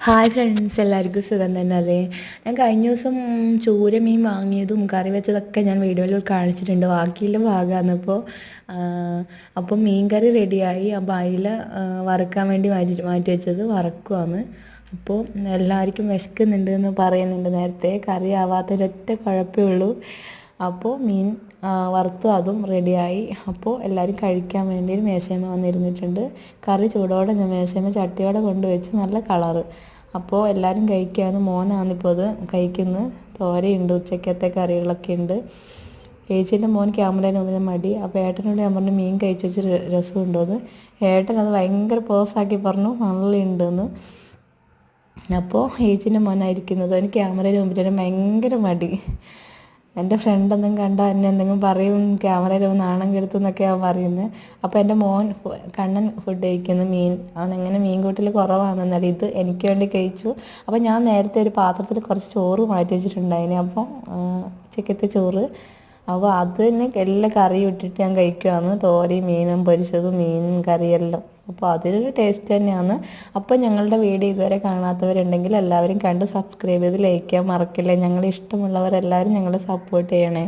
Hi friends, എല്ലാവർക്കും സുഖം തന്നെ അല്ലേ? ഞാൻ കഴിഞ്ഞ ദിവസം ചൂര മീൻ വാങ്ങിയതും കറി വെച്ചതൊക്കെ ഞാൻ വീഡിയോയിൽ കാണിച്ചിട്ടുണ്ട്. ബാക്കിയുള്ള ഭാഗമാണ് അപ്പോൾ മീൻ കറി റെഡിയായി. അപ്പോൾ അയില വറുക്കാൻ വേണ്ടി മാറ്റി വെച്ചത് വറക്കുവാണ്. അപ്പോൾ എല്ലാവർക്കും വിശക്കുന്നുണ്ട് എന്ന് പറയുന്നുണ്ട്. നേരത്തെ കറി ആവാത്തൊരൊറ്റ കുഴപ്പമേ ഉള്ളൂ. അപ്പോൾ മീൻ വറുത്തും അതും റെഡിയായി. അപ്പോൾ എല്ലാവരും കഴിക്കാൻ വേണ്ടി മേശമ വന്നിരുന്നിട്ടുണ്ട്. കറി ചൂടോടെ ഞാൻ മേശമ ചട്ടിയോടെ കൊണ്ടുവച്ചു. നല്ല കളറ്. അപ്പോൾ എല്ലാവരും കഴിക്കുകയാണ്. മോനാണിപ്പോൾ അത് കഴിക്കുന്നത്. തോരയുണ്ട്, ഉച്ചക്കത്തെ കറികളൊക്കെ ഉണ്ട്. ചേച്ചീൻ്റെ മോൻ ക്യാമറേൻ്റെ മുന്നിൽ മടി. അപ്പോൾ ഏട്ടനോട് ഞാൻ പറഞ്ഞു മീൻ കഴിച്ച് വെച്ച് രസമുണ്ടോയെന്ന്. ഏട്ടൻ അത് ഭയങ്കര പോസാക്കി പറഞ്ഞു നല്ല ഉണ്ടെന്ന്. അപ്പോൾ ചേച്ചീൻ്റെ മോനായിരിക്കുന്നത് അതിന് ക്യാമറയുടെ മുമ്പിൽ ഭയങ്കര മടി. എൻ്റെ ഫ്രണ്ട് എന്തെങ്കിലും കണ്ടാൽ എന്നെ എന്തെങ്കിലും പറയും, ക്യാമറയിൽ നാണം കെടുത്തുന്നൊക്കെയാണ് പറയുന്നത്. അപ്പോൾ എൻ്റെ മോൻ കണ്ണൻ ഫുഡ് കഴിക്കുന്നു. അവനെങ്ങനെ മീൻ കൂട്ടിൽ കുറവാണെന്നാലും ഇത് എനിക്ക് വേണ്ടി കഴിച്ചു. അപ്പോൾ ഞാൻ നേരത്തെ ഒരു പാത്രത്തിൽ കുറച്ച് ചോറ് മാറ്റി വെച്ചിട്ടുണ്ടായിന്. അപ്പോൾ ഉച്ചക്കത്തെ ചോറ്, അപ്പോൾ അത് തന്നെ എല്ലാ കറിയും ഇട്ടിട്ട് ഞാൻ കഴിക്കുകയാണ്. തോരയും മീനും പൊരിച്ചതും മീനും കറിയെല്ലാം. അപ്പോൾ അതിലൊരു ടേസ്റ്റ് തന്നെയാണ്. അപ്പോൾ ഞങ്ങളുടെ വീഡിയോ ഇതുവരെ കാണാത്തവരുണ്ടെങ്കിൽ എല്ലാവരും കണ്ട് സബ്സ്ക്രൈബ് ചെയ്ത് ലൈക്ക് ചെയ്യാൻ മറക്കില്ല. ഞങ്ങളെ ഇഷ്ടമുള്ളവരെല്ലാവരും ഞങ്ങളെ സപ്പോർട്ട് ചെയ്യണേ.